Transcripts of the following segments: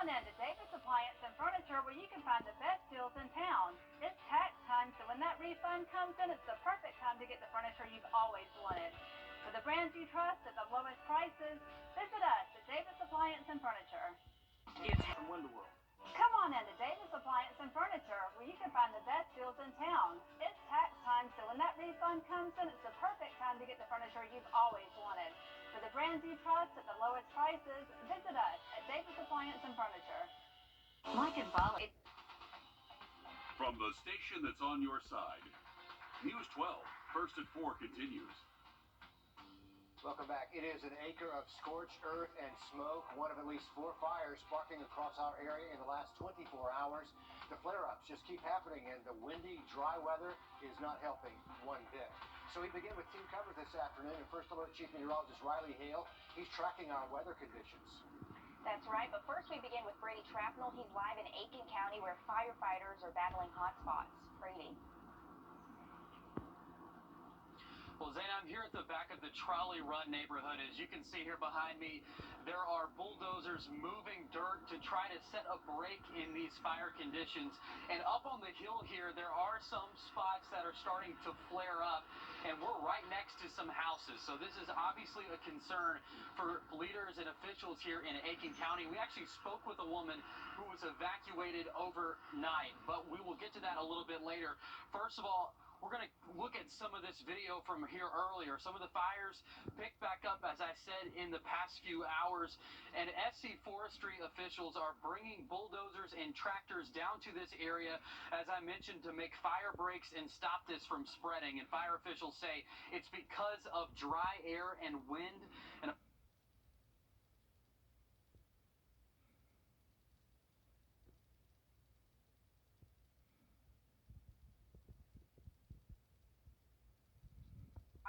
in to Davis Appliance and Furniture where you can find the best deals in town. It's tax time, so when that refund comes in, it's the perfect time to get the furniture you've always wanted. For the brands you trust at the lowest prices, visit us at Davis Appliance and Furniture. It's from Wrdw. Come on in to Davis Appliance and Furniture where you can find the best deals in town. It's tax time, so when that refund comes in, it's the perfect time to get the furniture you've always wanted. For the brands you trust at the lowest prices, visit us at Davis Appliance and Furniture. Mike and Bob. From the station that's on your side, News 12, First at 4 continues. Welcome back. It is an acre of scorched earth and smoke, one of at least 4 fires sparking across our area in the last 24 hours. The flare-ups just keep happening, and the windy, dry weather is not helping one bit. So we begin with team coverage this afternoon, and First Alert Chief Meteorologist Riley Hale. He's tracking our weather conditions. That's right, but first we begin with Brady Trapnell. He's live in Aiken County where firefighters are battling hot spots. Brady. Well, Zane, I'm here at the back of the Trolley Run neighborhood. As you can see here behind me, there are bulldozers moving dirt to try to set a break in these fire conditions. And up on the hill here, there are some spots that are starting to flare up, and we're right next to some houses. So this is obviously a concern for leaders and officials here in Aiken County. We actually spoke with a woman who was evacuated overnight, but we will get to that a little bit later. First of all, we're going to look at some of this video from here earlier. Some of the fires picked back up, as I said, in the past few hours. And SC Forestry officials are bringing bulldozers and tractors down to this area, as I mentioned, to make fire breaks and stop this from spreading. And fire officials say it's because of dry air and wind. And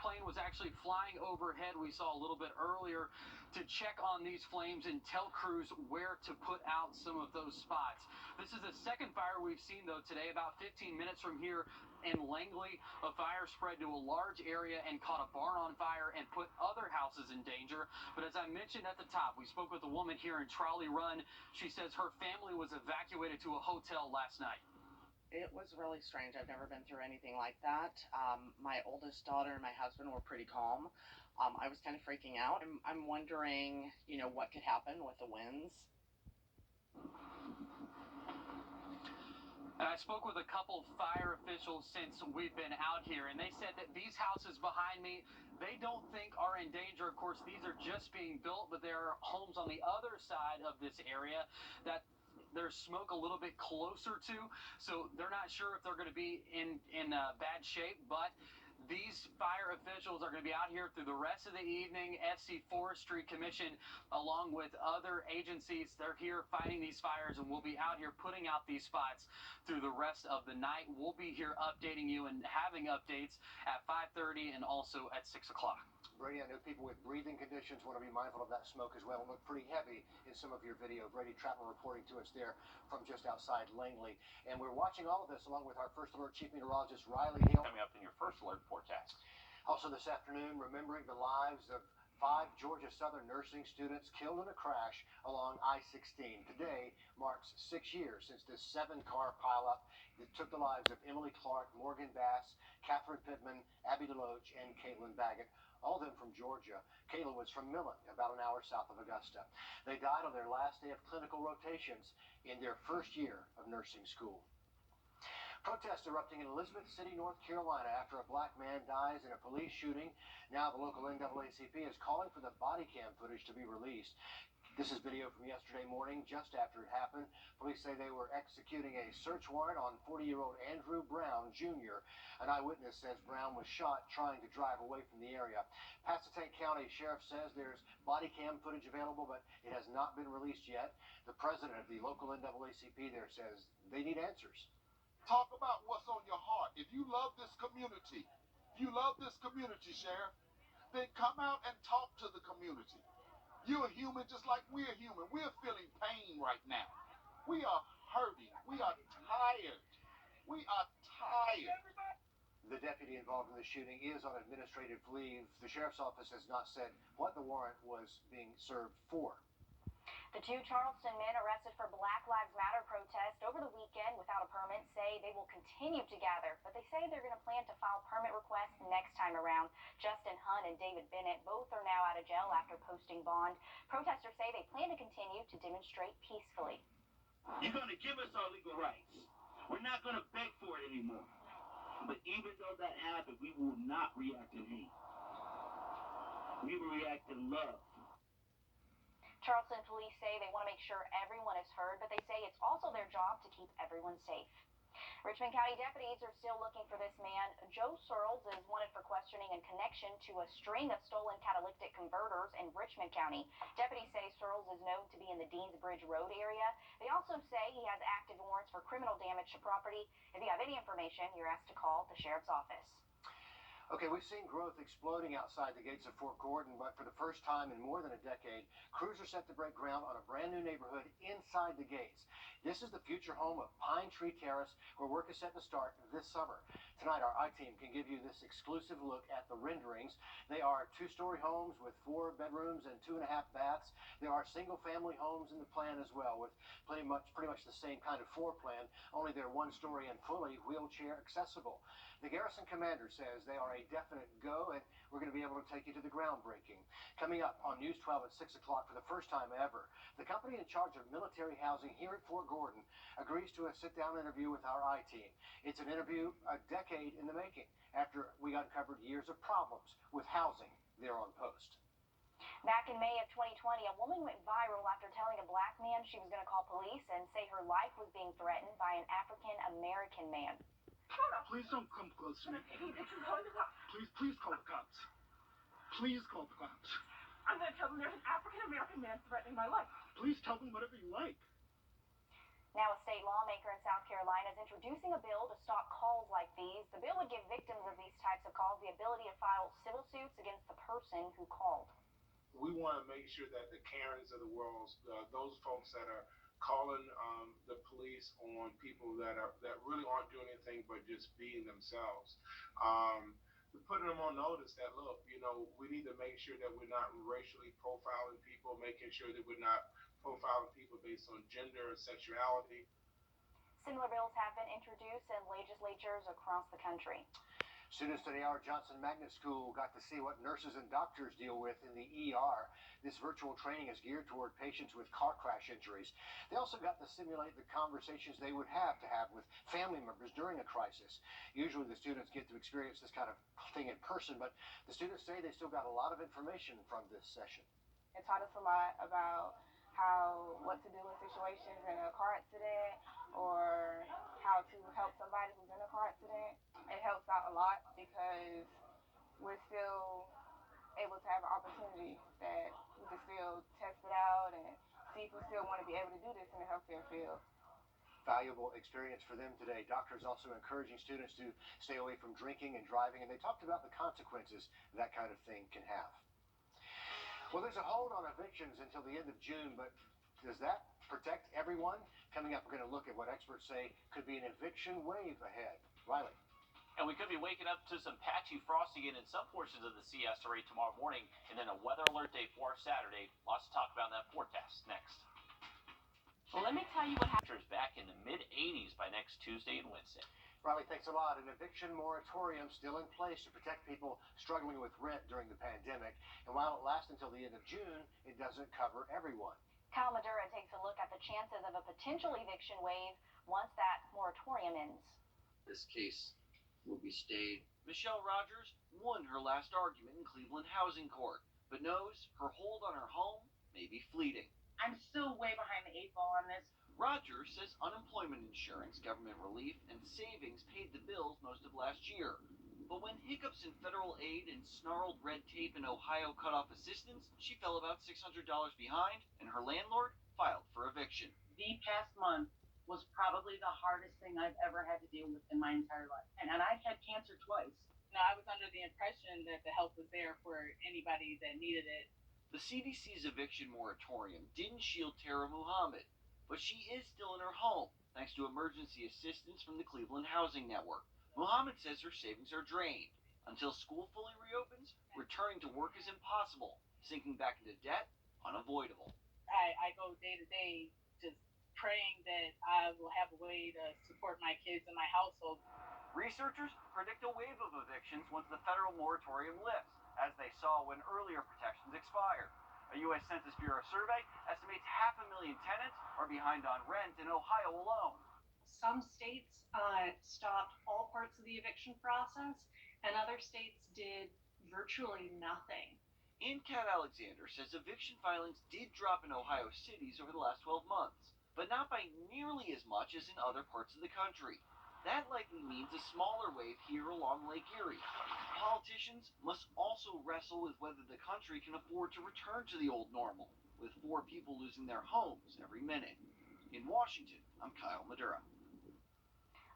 plane was actually flying overhead, we saw a little bit earlier, to check on these flames and tell crews where to put out some of those spots. This is the second fire we've seen, though, today. About 15 minutes from here in Langley, a fire spread to a large area and caught a barn on fire and put other houses in danger. But as I mentioned at the top, we spoke with a woman here in Trolley Run. She says her family was evacuated to a hotel last night. It was really strange. I've never been through anything like that. My oldest daughter and my husband were pretty calm. I was kind of freaking out. I'm wondering, what could happen with the winds. And I spoke with a couple fire officials since we've been out here, and they said that these houses behind me, they don't think are in danger. Of course, these are just being built, but there are homes on the other side of this area that there's smoke a little bit closer to, so they're not sure if they're going to be in bad shape, but these fire officials are going to be out here through the rest of the evening. SC Forestry Commission, along with other agencies, they're here fighting these fires, and we'll be out here putting out these spots through the rest of the night. We'll be here updating you and having updates at 5:30 and also at 6 o'clock. Brady, I know people with breathing conditions want to be mindful of that smoke as well. It looked pretty heavy in some of your video. Brady Trapnell reporting to us there from just outside Langley. And we're watching all of this along with our First Alert Chief Meteorologist Riley Hale. Coming up in your First Alert forecast. Also this afternoon, remembering the lives of 5 Georgia Southern nursing students killed in a crash along I-16. Today marks 6 years since this 7-car pileup that took the lives of Emily Clark, Morgan Bass, Catherine Pittman, Abby DeLoach, and Caitlin Baggett. All of them from Georgia. Kayla was from Millen, about an hour south of Augusta. They died on their last day of clinical rotations in their first year of nursing school. Protests erupting in Elizabeth City, North Carolina after a black man dies in a police shooting. Now the local NAACP is calling for the body cam footage to be released. This is video from yesterday morning, just after it happened. Police say they were executing a search warrant on 40-year-old Andrew Brown, Jr. An eyewitness says Brown was shot trying to drive away from the area. Pasquotank County Sheriff says there's body cam footage available, but it has not been released yet. The president of the local NAACP there says they need answers. Talk about what's on your heart. If you love this community, Sheriff, then come out and talk to the community. You're human just like we're human. We're feeling pain right now. We are hurting. We are tired. The deputy involved in the shooting is on administrative leave. The sheriff's office has not said what the warrant was being served for. The The two Charleston men arrested for Black Lives Matter protest over the weekend without a permit say they will continue to gather, but they say they're going to plan to file permit requests next time around. Justin Hunt and David Bennett both are now out of jail after posting bond. Protesters say they plan to continue to demonstrate peacefully. You're going to give us our legal rights. We're not going to beg for it anymore. But even though that happened, we will not react in hate. We will react in love. Charleston police say they want to make sure everyone is heard, but they say it's also their job to keep everyone safe. Richmond County deputies are still looking for this man. Joe Searles is wanted for questioning in connection to a string of stolen catalytic converters in Richmond County. Deputies say Searles is known to be in the Deans Bridge Road area. They also say he has active warrants for criminal damage to property. If you have any information, you're asked to call the sheriff's office. Okay, we've seen growth exploding outside the gates of Fort Gordon, but for the first time in more than a decade, crews are set to break ground on a brand new neighborhood inside the gates. This is the future home of Pine Tree Terrace, where work is set to start this summer. Tonight, our I-Team can give you this exclusive look at the renderings. They are two-story homes with 4 bedrooms and 2.5 baths. There are single-family homes in the plan as well, with pretty much the same kind of floor plan, only they're 1-story and fully wheelchair accessible. The Garrison Commander says they are a definite go, and we're going to be able to take you to the groundbreaking. Coming up on News 12 at 6 o'clock for the first time ever, the company in charge of military housing here at Fort Gordon agrees to a sit-down interview with our I-Team. It's an interview a decade in the making after we uncovered years of problems with housing there on post. Back in May of 2020, a woman went viral after telling a black man she was going to call police and say her life was being threatened by an African-American man. Please don't come close to me. Please call the cops. Please call the cops. I'm going to tell them there's an African-American man threatening my life. Please tell them whatever you like. Now, a state lawmaker in South Carolina is introducing a bill to stop calls like these. The bill would give victims of these types of calls the ability to file civil suits against the person who called. We want to make sure that the Karens of the world, those folks that are calling the police on people that really aren't doing anything but just being themselves, we're putting them on notice that, look, we need to make sure that we're not racially profiling people, making sure that we're not profiling people based on gender and sexuality. Similar bills have been introduced in legislatures across the country. Students today, our Johnson Magnet School got to see what nurses and doctors deal with in the ER. This virtual training is geared toward patients with car crash injuries. They also got to simulate the conversations they would have with family members during a crisis. Usually the students get to experience this kind of thing in person, but the students say they still got a lot of information from this session. It taught us a lot about what to do in situations in a car accident, or how to help somebody who's in a car accident. It helps out a lot because we're still able to have an opportunity that we can still test it out and see if we still want to be able to do this in the healthcare field. Valuable experience for them today. Doctors also encouraging students to stay away from drinking and driving, and they talked about the consequences that kind of thing can have. Well, there's a hold on evictions until the end of June, but does that protect everyone? Coming up, we're going to look at what experts say could be an eviction wave ahead. Riley. And we could be waking up to some patchy frost again in some portions of the CSRA tomorrow morning, and then a weather alert day for Saturday. Lots to talk about in that forecast next. Well, let me tell you what happens back in the mid-80s by next Tuesday and Wednesday. Riley, thanks a lot. An eviction moratorium still in place to protect people struggling with rent during the pandemic. And while it lasts until the end of June, it doesn't cover everyone. Kyle Madura takes a look at the chances of a potential eviction wave once that moratorium ends. This case will be stayed. Michelle Rogers won her last argument in Cleveland Housing Court, but knows her hold on her home may be fleeting. I'm still way behind the 8 ball on this. Rogers says unemployment insurance, government relief, and savings paid the bills most of last year. But when hiccups in federal aid and snarled red tape in Ohio cut off assistance, she fell about $600 behind, and her landlord filed for eviction. The past month was probably the hardest thing I've ever had to deal with in my entire life. And I've had cancer twice. Now, I was under the impression that the help was there for anybody that needed it. The CDC's eviction moratorium didn't shield Tara Muhammad, but she is still in her home, thanks to emergency assistance from the Cleveland Housing Network. Muhammad says her savings are drained. Until school fully reopens, returning to work is impossible. Sinking back into debt, unavoidable. I go day to day just praying that I will have a way to support my kids and my household. Researchers predict a wave of evictions once the federal moratorium lifts, as they saw when earlier protections expired. A U.S. Census Bureau survey estimates 500,000 tenants are behind on rent in Ohio alone. Some states stopped all parts of the eviction process, and other states did virtually nothing. Ann Cat Alexander says eviction filings did drop in Ohio cities over the last 12 months, but not by nearly as much as in other parts of the country. That likely means a smaller wave here along Lake Erie. Politicians must also wrestle with whether the country can afford to return to the old normal, with 4 people losing their homes every minute. In Washington, I'm Kyle Madura.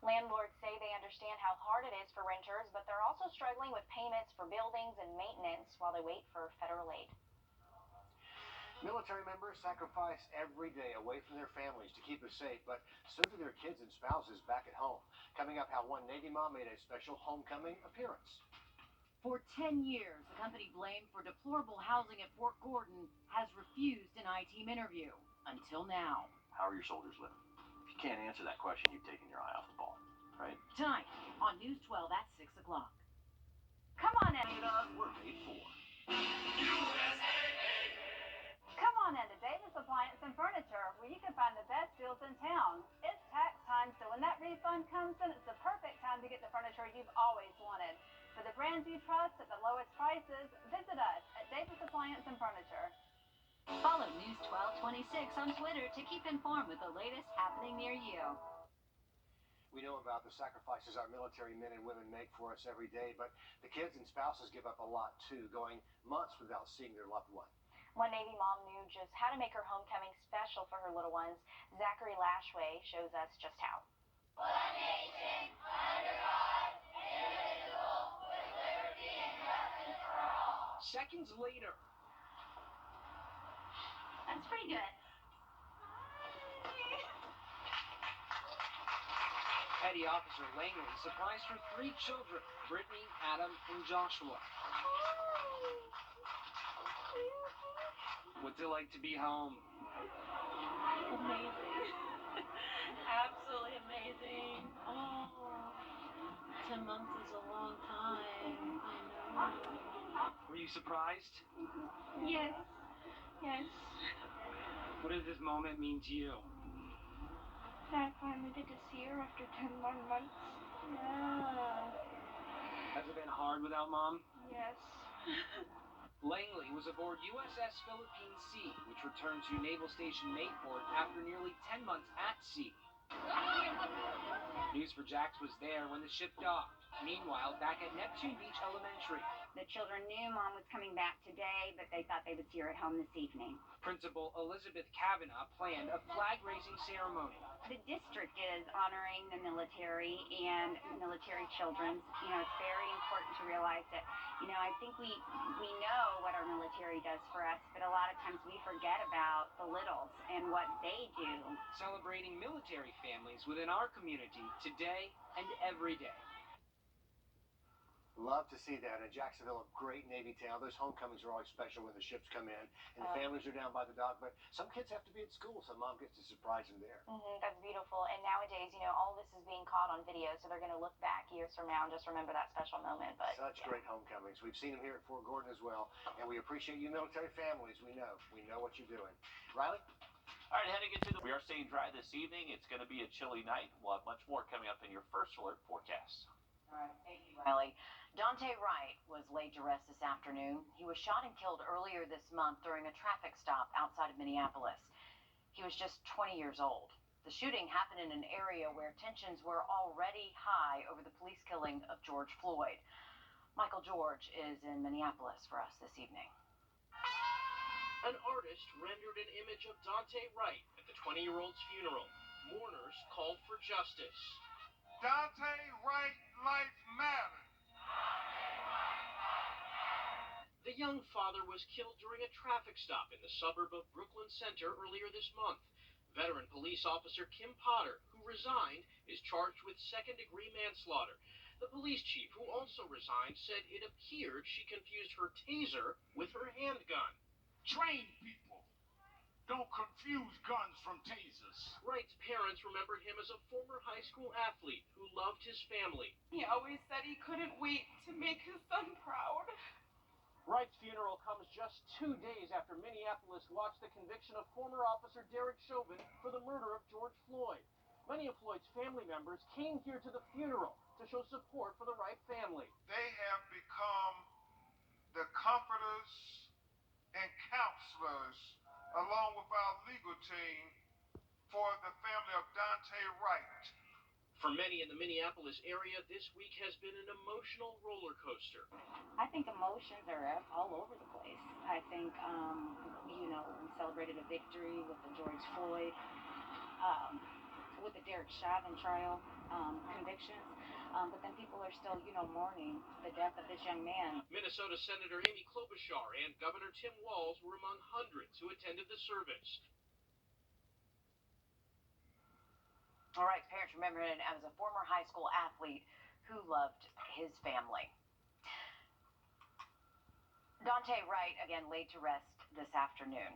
Landlords say they understand how hard it is for renters, but they're also struggling with payments for buildings and maintenance while they wait for federal aid. Military members sacrifice every day away from their families to keep us safe, but so do their kids and spouses back at home. Coming up, how one Navy mom made a special homecoming appearance. For 10 years, the company blamed for deplorable housing at Fort Gordon has refused an I-team interview. Until now. How are your soldiers living? If you can't answer that question, you've taken your eye off the ball, right? Tonight on News 12 at 6 o'clock. Come on in. We're made for. Come on into Davis Appliance and Furniture, where you can find the best deals in town. It's tax time, so when that refund comes in, it's the perfect time to get the furniture you've always wanted. For the brands you trust at the lowest prices, visit us at Davis Appliance and Furniture. Follow News 1226 on Twitter to keep informed with the latest happening near you. We know about the sacrifices our military men and women make for us every day, but the kids and spouses give up a lot too, going months without seeing their loved one. One Navy mom knew just how to make her homecoming special for her little ones. Zachary Lashway shows us just how. One nation, under God, indivisible, with liberty and justice for all. Seconds later. That's pretty good. Petty Officer Langley surprised her 3 children, Brittany, Adam, and Joshua. What's it like to be home? Amazing. Absolutely amazing. Oh, 10 months is a long time. I know. Were you surprised? Yes. Yes. What does this moment mean to you? I finally get to see her after 10 long months. Yeah. Has it been hard without Mom? Yes. Langley was aboard USS Philippine Sea, which returned to Naval Station Mayport after nearly 10 months at sea. News4Jax was there when the ship docked. Meanwhile, back at Neptune Beach Elementary. The children knew Mom was coming back today, but they thought they would see her at home this evening. Principal Elizabeth Kavanaugh planned a flag-raising ceremony. The district is honoring the military and military children. You know, it's very important to realize that, you know, I think we know what our military does for us, but a lot of times we forget about the littles and what they do. Celebrating military families within our community today and every day. Love to see that. In Jacksonville, a great Navy town. Those homecomings are always special when the ships come in and the families are down by the dock. But some kids have to be at school, so Mom gets to surprise them there. That's beautiful. And nowadays, you know, all this is being caught on video, so they're going to look back years from now and just remember that special moment. But such great homecomings. We've seen them here at Fort Gordon as well, and we appreciate you military families. We know what you're doing. Riley? All right, heading into we are staying dry this evening. It's going to be a chilly night. We'll have much more coming up in your first alert forecast. All right, thank you, Riley. Dante Wright was laid to rest this afternoon. He was shot and killed earlier this month during a traffic stop outside of Minneapolis. He was just 20 years old. The shooting happened in an area where tensions were already high over the police killing of George Floyd. Michael George is in Minneapolis for us this evening. An artist rendered an image of Dante Wright at the 20-year-old's funeral. Mourners called for justice. Dante Wright, life matters. The young father was killed during a traffic stop in the suburb of Brooklyn Center earlier this month. Veteran police officer Kim Potter, who resigned, is charged with second-degree manslaughter. The police chief, who also resigned, said it appeared she confused her taser with her handgun. Train people. Don't confuse guns from tasers. Wright's parents remembered him as a former high school athlete who loved his family. He always said he couldn't wait to make his son proud. Wright's funeral comes just 2 days after Minneapolis watched the conviction of former officer Derek Chauvin for the murder of George Floyd. Many of Floyd's family members came here to the funeral to show support for the Wright family. They have become the comforters and counselors, along with our legal team, for the family of Dante Wright. For many in the Minneapolis area, this week has been an emotional roller coaster. I think emotions are all over the place. I think, we celebrated a victory with the George Floyd, with the Derek Chauvin trial convictions. But then people are still, mourning the death of this young man. Minnesota Senator Amy Klobuchar and Governor Tim Walz were among hundreds who attended the service. All right, parents remember him as a former high school athlete who loved his family. Dante Wright, again, laid to rest this afternoon.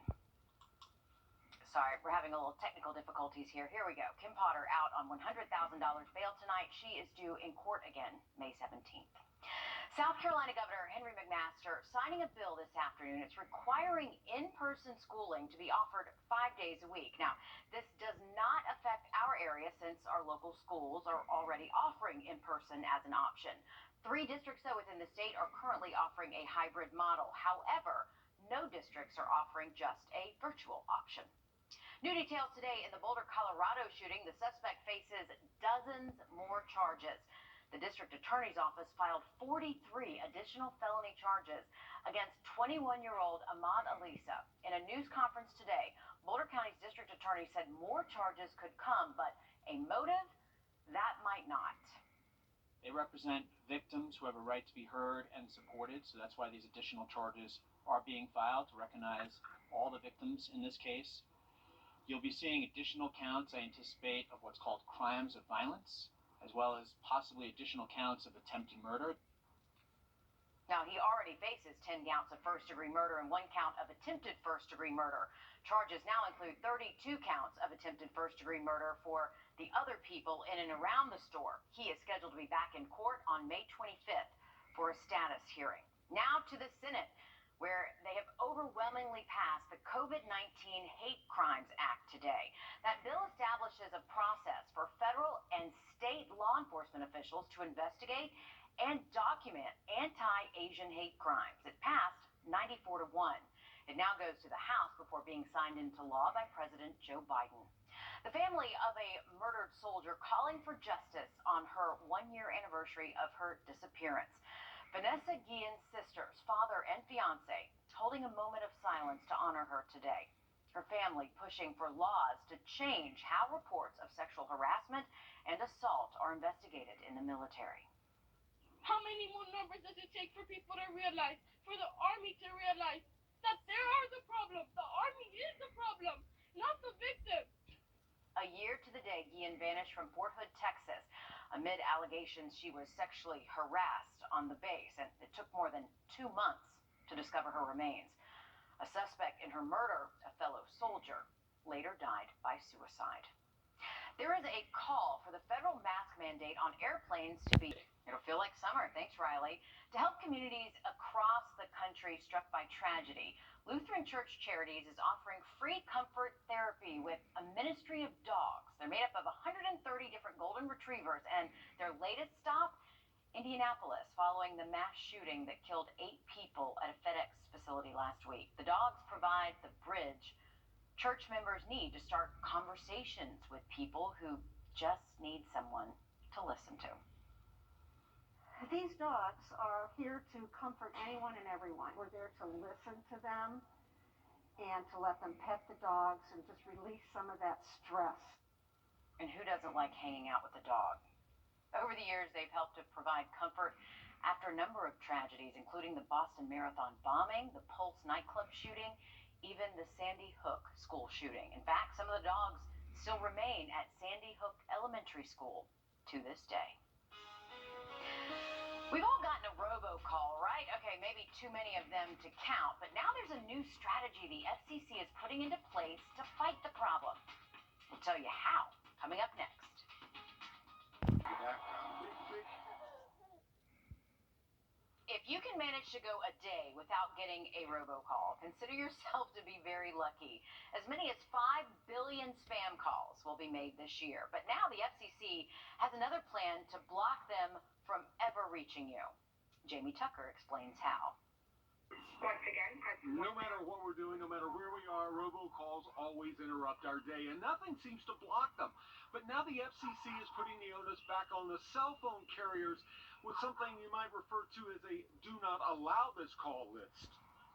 Sorry, we're having a little technical difficulties here. Here we go. Kim Potter out on $100,000 bail tonight. She is due in court again May 17th. South Carolina Governor Henry McMaster signing a bill this afternoon. It's requiring in-person schooling to be offered 5 days a week. Now, this does not affect our area since our local schools are already offering in-person as an option. 3 districts, though, within the state are currently offering a hybrid model. However, no districts are offering just a virtual option. New details today in the Boulder, Colorado shooting. The suspect faces dozens more charges. The district attorney's office filed 43 additional felony charges against 21-year-old Ahmad Alisa. In a news conference today, Boulder County's district attorney said more charges could come, but a motive, that might not. They represent victims who have a right to be heard and supported, so that's why these additional charges are being filed to recognize all the victims in this case. You'll be seeing additional counts, I anticipate, of what's called crimes of violence, as well as possibly additional counts of attempted murder. Now, he already faces 10 counts of first-degree murder and 1 count of attempted first-degrry murder. Charges now include 32 counts of attempted first-degree murder for the other people in and around the store. He is scheduled to be back in court on May 25th for a status hearing. Now to the Senate, where they have overwhelmingly passed the COVID-19 Hate Crimes Act today. That bill establishes a process for federal and state law enforcement officials to investigate and document anti-Asian hate crimes. It passed 94-1. It now goes to the House before being signed into law by President Joe Biden. The family of a murdered soldier calling for justice on her 1-year anniversary of her disappearance. Vanessa Guillen's sisters, father, and fiance holding a moment of silence to honor her today. Her family pushing for laws to change how reports of sexual harassment and assault are investigated in the military. How many more numbers does it take for people to realize, for the Army to realize that they are the problem? The Army is the problem, not the victim. A year to the day Guillen vanished from Fort Hood, Texas, amid allegations she was sexually harassed on the base, and it took more than 2 months to discover her remains. A suspect in her murder, a fellow soldier, later died by suicide. There is a call for the federal mask mandate on airplanes to be, it'll feel like summer, thanks Riley, to help communities across the country struck by tragedy. Lutheran Church Charities is offering free comfort therapy with a ministry of dogs. They're made up of 130 different golden retrievers, and their latest stop, Indianapolis, following the mass shooting that killed 8 people at a FedEx facility last week. The dogs provide the bridge church members need to start conversations with people who just need someone to listen to. These dogs are here to comfort anyone and everyone. We're there to listen to them and to let them pet the dogs and just release some of that stress. And who doesn't like hanging out with a dog? Over the years, they've helped to provide comfort after a number of tragedies, including the Boston Marathon bombing, the Pulse nightclub shooting, even the Sandy Hook school shooting. In fact, some of the dogs still remain at Sandy Hook Elementary School to this day. We've all gotten a robocall, right? Okay, maybe too many of them to count, but now there's a new strategy the FCC is putting into place to fight the problem. We'll tell you how, coming up next. If you can manage to go a day without getting a robocall, consider yourself to be very lucky. As many as 5 billion spam calls will be made this year. But now the FCC has another plan to block them from ever reaching you. Jamie Tucker explains how. Once again, no matter what we're doing, no matter where we are, robocalls always interrupt our day, and nothing seems to block them. But now the FCC is putting the onus back on the cell phone carriers with something you might refer to as a do not allow this call list.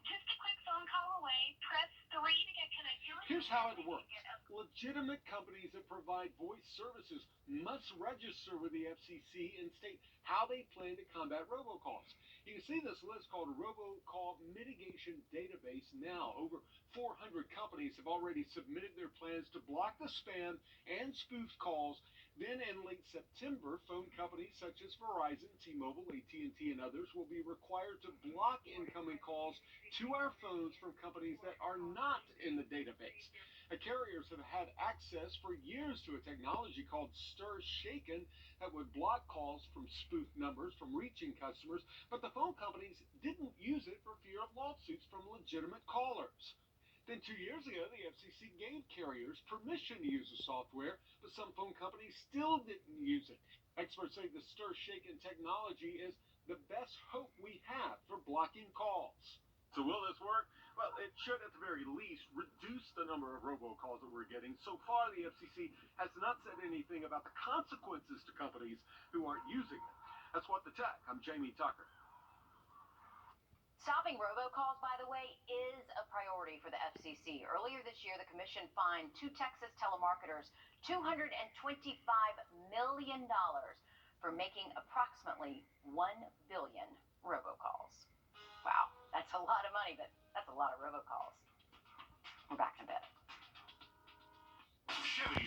Just a quick phone call away. Press 3 to get connected. Here's how it works. Legitimate companies that provide voice services must register with the FCC and state how they plan to combat robocalls. You can see this list called Robocall Mitigation Database now. Over 400 companies have already submitted their plans to block the spam and spoofed calls. Then in late September, phone companies such as Verizon, T-Mobile, AT&T, and others will be required to block incoming calls to our phones from companies that are not in the database. The carriers have had access for years to a technology called Stir Shaken that would block calls from spoofed numbers from reaching customers, but the phone companies didn't use it for fear of lawsuits from legitimate callers. Then 2 years ago, the FCC gave carriers permission to use the software, but some phone companies still didn't use it. Experts say the Stir Shaken technology is the best hope we have for blocking calls. So will this work? Well, it should at the very least reduce the number of robocalls that we're getting. So far, the FCC has not said anything about the consequences to companies who aren't using it. That's What the Tech. I'm Jamie Tucker. Stopping robocalls, by the way, is a priority for the FCC. Earlier this year, the commission fined 2 Texas telemarketers $225 million for making approximately $1 billion